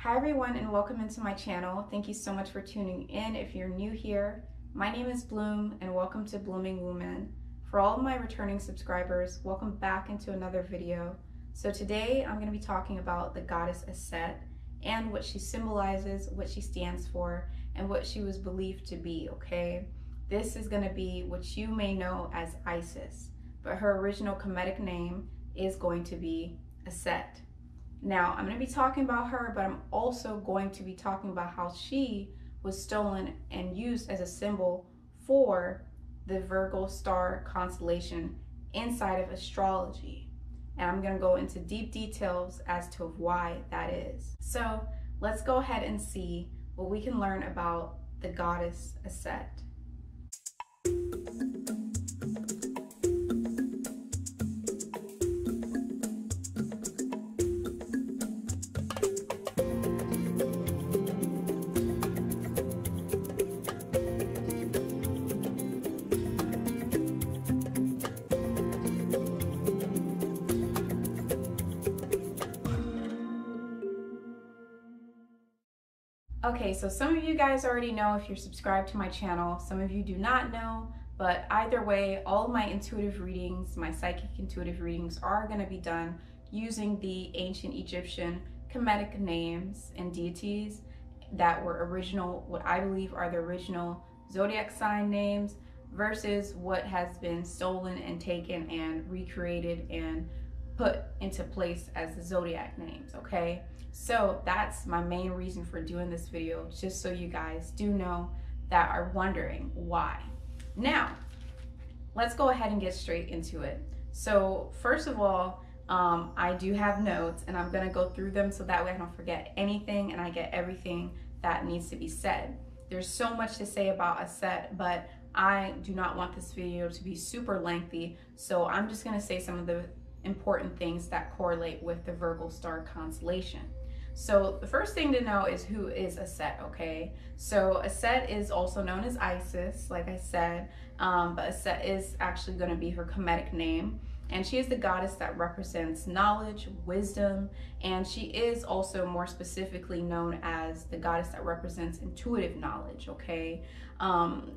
Hi everyone, and welcome into my channel. Thank you so much for tuning in. If you're new here, my name is Bloom and welcome to Blooming Woman. For all of my returning subscribers, welcome back into another video. So today I'm going to be talking about the goddess Aset and what she symbolizes, what she stands for, and what she was believed to be, okay? This is going to be what you may know as Isis, but her original Kemetic name is going to be Aset. Now, I'm going to be talking about her, but I'm also going to be talking about how she was stolen and used as a symbol for the Virgo star constellation inside of astrology. And I'm going to go into deep details as to why that is. So let's go ahead and see what we can learn about the goddess Aset. Okay, so some of you guys already know if you're subscribed to my channel. Some of you do not know, but either way, all of my intuitive readings, my psychic intuitive readings are going to be done using the ancient Egyptian Kemetic names and deities that were original, what I believe are the original zodiac sign names versus what has been stolen and taken and recreated and put into place as the zodiac names, okay? So that's my main reason for doing this video, just so you guys do know that are wondering why. Now, let's go ahead and get straight into it. So first of all, I do have notes and I'm gonna go through them so that way I don't forget anything and I get everything that needs to be said. There's so much to say about Aset, but I do not want this video to be super lengthy, so I'm just gonna say some of the important things that correlate with the Virgo star constellation. So the first thing to know is who is Aset, okay? So Aset is also known as Isis, like I said, but Aset is actually going to be her Kemetic name, and she is the goddess that represents knowledge, wisdom, and she is also more specifically known as the goddess that represents intuitive knowledge, okay?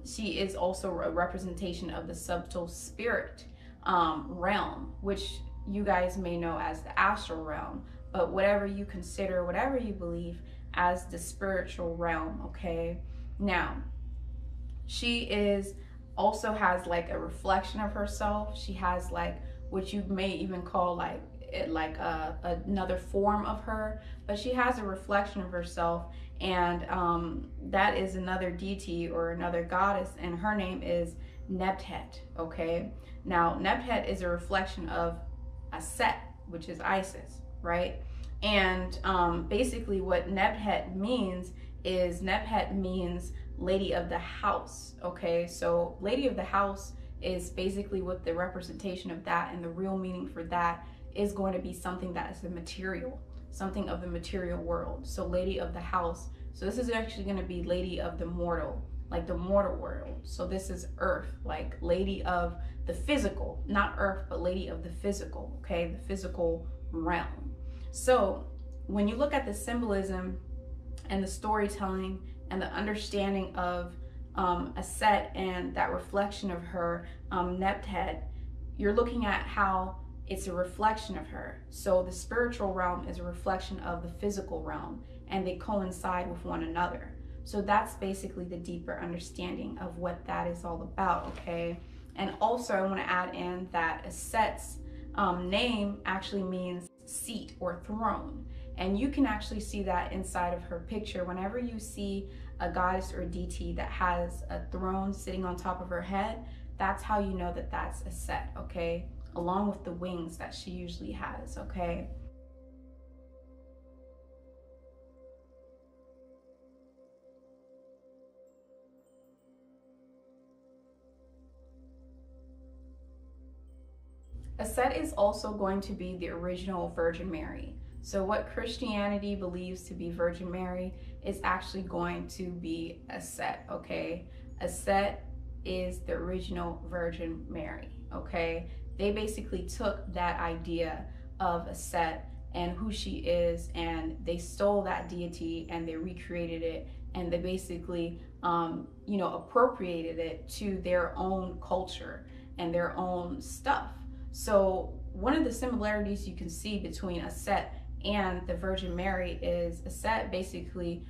She is also a representation of the subtle spirit realm, which you guys may know as the astral realm, but whatever you consider, whatever you believe as the spiritual realm, okay? Now, she is also has like a reflection of herself. She has like what you may even call like another form of her, but she has a reflection of herself, and that is another deity or another goddess, and her name is Neptune, okay? Now, Neptune is a reflection of Aset, which is Isis, right? And basically what Neptune means is Neptune means lady of the house, okay? So lady of the house is basically what the representation of that, and the real meaning for that is going to be something that is the material, something of the material world. So lady of the house. So this is actually going to be lady of the mortal, like the mortal world. So this is earth, like lady of the physical, not earth, but lady of the physical, okay? The physical realm. So when you look at the symbolism and the storytelling and the understanding of Aset and that reflection of her, Neptune, you're looking at how it's a reflection of her. So the spiritual realm is a reflection of the physical realm, and they coincide with one another. So that's basically the deeper understanding of what that is all about, okay? And also I want to add in that Aset's name actually means seat or throne. And you can actually see that inside of her picture. Whenever you see a goddess or a deity that has a throne sitting on top of her head, that's how you know that that's Aset, okay? Along with the wings that she usually has, okay? Aset is also going to be the original Virgin Mary. So what Christianity believes to be Virgin Mary is actually going to be Aset, okay? Aset is the original Virgin Mary, okay? They basically took that idea of Aset and who she is, and they stole that deity and they recreated it, and they basically appropriated it to their own culture and their own stuff. So one of the similarities you can see between Aset and the Virgin Mary is Aset basically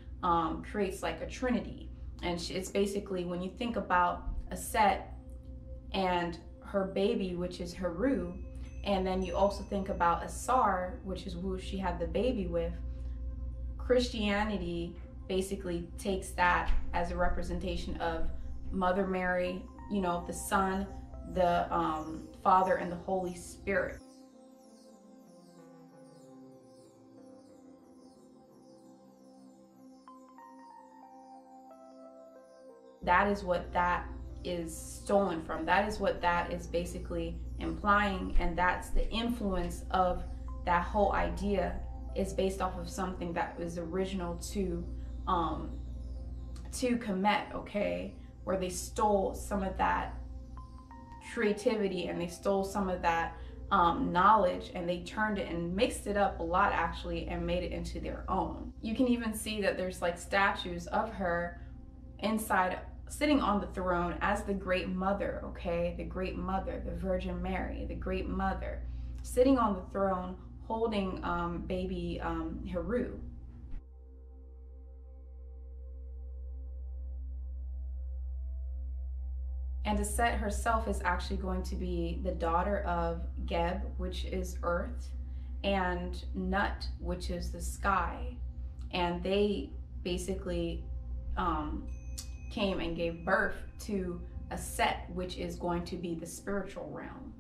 creates like a trinity, and it's basically, when you think about Aset and her baby, which is Heru, and then you also think about Asar, which is who she had the baby with, Christianity basically takes that as a representation of Mother Mary, the Son, the Father, and the Holy Spirit. That is what that is stolen from. That is what that is basically implying, and that's the influence of that whole idea, is based off of something that was original to Kemet, okay, where they stole some of that creativity and they stole some of that knowledge, and they turned it and mixed it up a lot actually and made it into their own. You can even see that there's like statues of her inside, sitting on the throne as the Great Mother, okay, the Great Mother, the Virgin Mary, the Great Mother, sitting on the throne holding baby Heru. And Aset herself is actually going to be the daughter of Geb, which is earth, and Nut, which is the sky. And they basically came and gave birth to Aset, which is going to be the spiritual realm.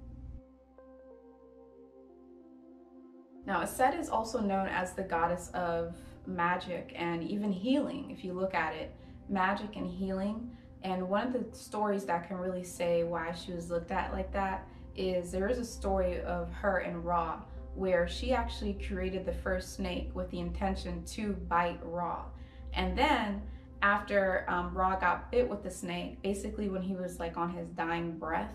Now, Aset is also known as the goddess of magic and even healing, if you look at it, magic and healing. And one of the stories that can really say why she was looked at like that is there is a story of her and Ra, where she actually created the first snake with the intention to bite Ra. And then after Ra got bit with the snake, basically when he was like on his dying breath,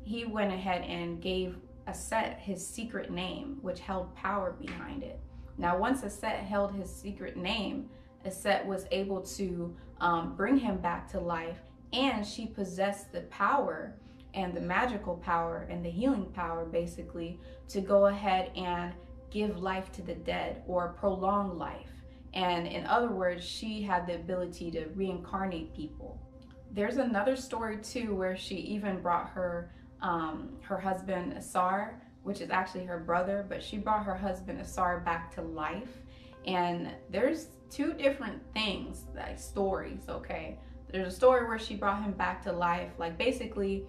he went ahead and gave Aset his secret name, which held power behind it. Now, once Aset held his secret name, Aset was able to bring him back to life, and she possessed the power and the magical power and the healing power basically to go ahead and give life to the dead or prolong life. And in other words, she had the ability to reincarnate people. There's another story too where she even brought her husband Asar, which is actually her brother, but she brought her husband Asar back to life. And there's two different things, like stories, okay? There's a story where she brought him back to life, like basically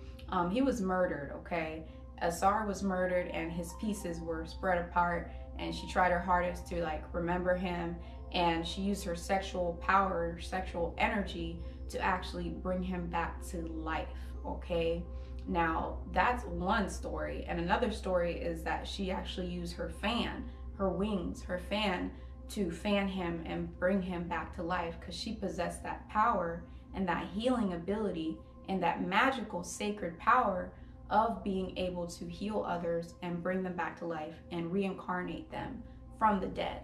he was murdered, okay? Asar was murdered and his pieces were spread apart, and she tried her hardest to like remember him, and she used her sexual power, her sexual energy to actually bring him back to life, okay? Now, that's one story. And another story is that she actually used her fan, her wings, her fan, to fan him and bring him back to life, because she possessed that power and that healing ability and that magical sacred power of being able to heal others and bring them back to life and reincarnate them from the dead.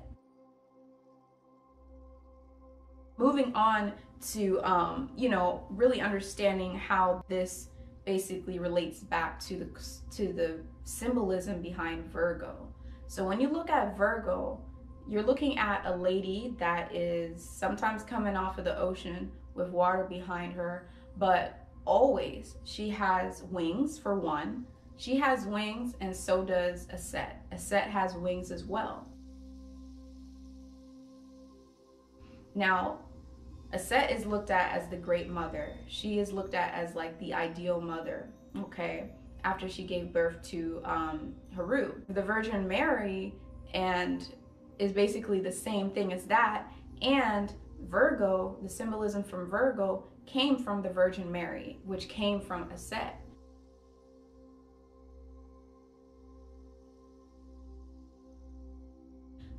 Moving on to really understanding how this basically relates back to the symbolism behind Virgo. So when you look at Virgo, you're looking at a lady that is sometimes coming off of the ocean with water behind her, but always she has wings. For one, she has wings, and so does Aset. Aset has wings as well. Now, Aset is looked at as the Great Mother. She is looked at as like the ideal mother, okay, after she gave birth to Heru. The Virgin Mary is basically the same thing as that, and Virgo, the symbolism from Virgo came from the Virgin Mary, which came from Aset.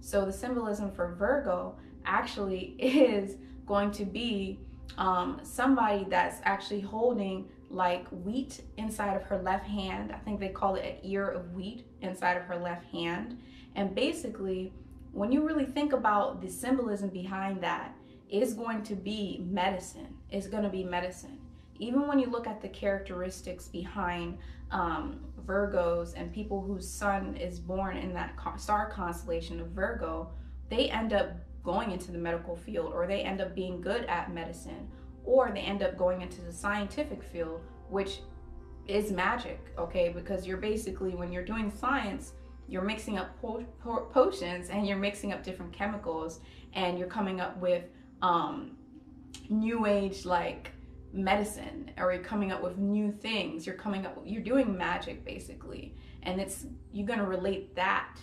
So the symbolism for Virgo actually is going to be somebody that's actually holding like wheat inside of her left hand. I think they call it an ear of wheat inside of her left hand. And basically, when you really think about the symbolism behind that, it's going to be medicine. It's going to be medicine. Even when you look at the characteristics behind Virgos and people whose sun is born in that star constellation of Virgo, they end up going into the medical field, or they end up being good at medicine, or they end up going into the scientific field, which is magic, okay? Because you're basically, when you're doing science, you're mixing up potions, and you're mixing up different chemicals, and you're coming up with new age like medicine, or you're coming up with new things. You're doing magic basically, and you're going to relate that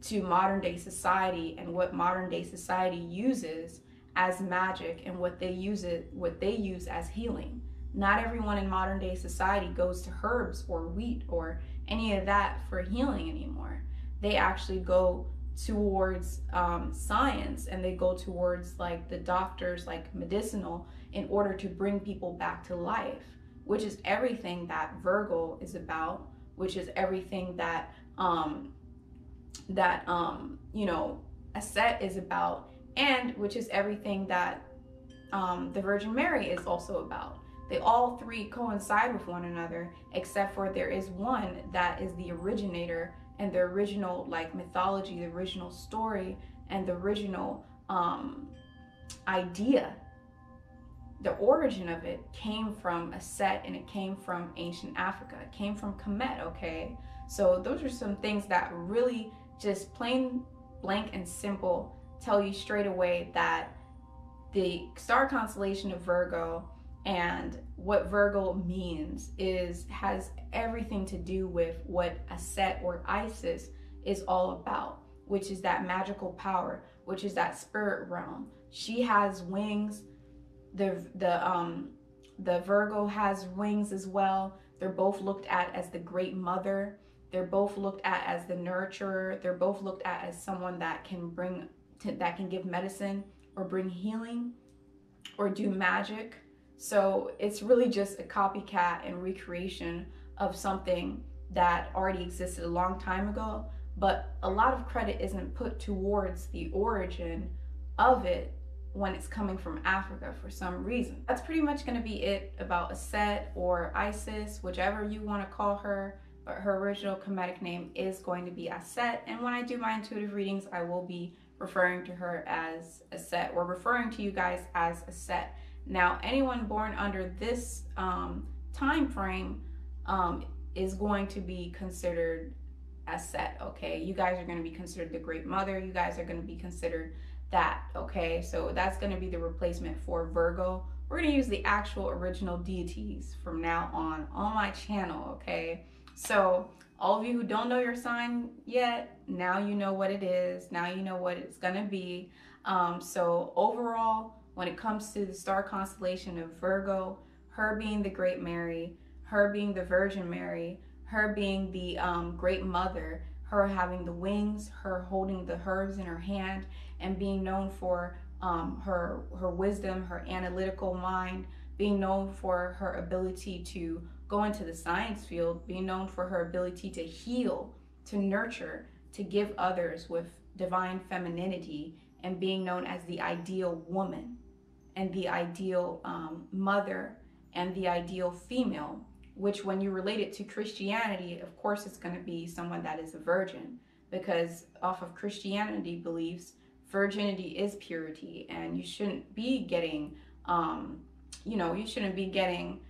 to modern day society and what modern day society uses as magic, and what they use as healing. Not everyone in modern day society goes to herbs or wheat or any of that for healing anymore. They actually go towards science, and they go towards like the doctors, like medicinal, in order to bring people back to life, which is everything that Virgo is about, which is everything that you know, Aset is about, and which is everything that the Virgin Mary is also about. They all three coincide with one another, except for there is one that is the originator, and the original like mythology, the original story, and the original idea. The origin of it came from Aset, and it came from ancient Africa. It came from Kemet, okay? So those are some things that really just plain blank and simple tell you straight away that the star constellation of Virgo and what Virgo means has everything to do with what Aset or Isis is all about, which is that magical power, which is that spirit realm. She has wings. The Virgo has wings as well. They're both looked at as the great mother. They're both looked at as the nurturer. They're both looked at as someone that can give medicine or bring healing or do magic. So it's really just a copycat and recreation of something that already existed a long time ago, but a lot of credit isn't put towards the origin of it when it's coming from Africa for some reason. That's pretty much going to be it about Aset or Isis, whichever you want to call her, but her original Kemetic name is going to be Aset, and when I do my intuitive readings, I will be referring to her as Aset, or referring to you guys as Aset. Now, anyone born under this time frame is going to be considered Aset, okay? You guys are going to be considered the Great Mother. You guys are going to be considered that, okay? So that's going to be the replacement for Virgo. We're going to use the actual original deities from now on my channel, okay? So all of you who don't know your sign yet, now you know what it is. Now you know what it's going to be. So overall, when it comes to the star constellation of Virgo, her being the Great Mary, her being the Virgin Mary, her being the Great Mother, her having the wings, her holding the herbs in her hand, and being known for her wisdom, her analytical mind, being known for her ability to go into the science field, being known for her ability to heal, to nurture, to give others with divine femininity, and being known as the ideal woman and the ideal mother and the ideal female, which when you relate it to Christianity, of course it's going to be someone that is a virgin, because off of Christianity beliefs, virginity is purity, and you shouldn't be getting you shouldn't be getting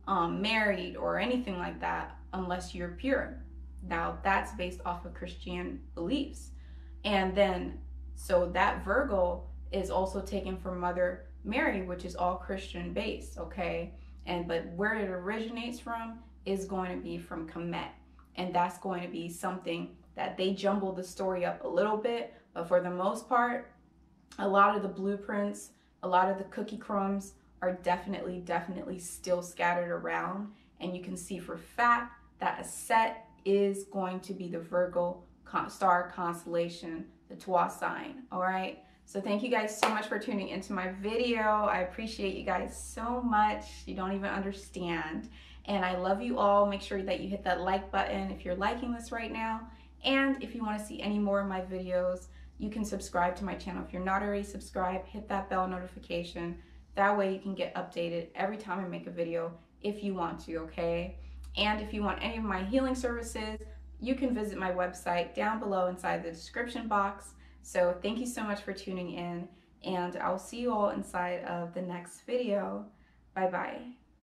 married or anything like that unless you're pure. Now that's based off of Christian beliefs. And then so that Virgo is also taken from Mother Mary, which is all Christian based, okay? But where it originates from is going to be from Kemet, and that's going to be something that they jumbled the story up a little bit, but for the most part, a lot of the blueprints, a lot of the cookie crumbs are definitely still scattered around, and you can see for fact that Aset is going to be the Virgo star constellation, the Twa sign. All right, so thank you guys so much for tuning into my video. I appreciate you guys so much. You don't even understand. And I love you all. Make sure that you hit that like button if you're liking this right now, And if you want to see any more of my videos, you can subscribe to my channel. If you're not already subscribed, hit that bell notification. That way you can get updated every time I make a video if you want to, okay? And if you want any of my healing services, you can visit my website down below inside the description box. So thank you so much for tuning in, and I'll see you all inside of the next video. Bye bye.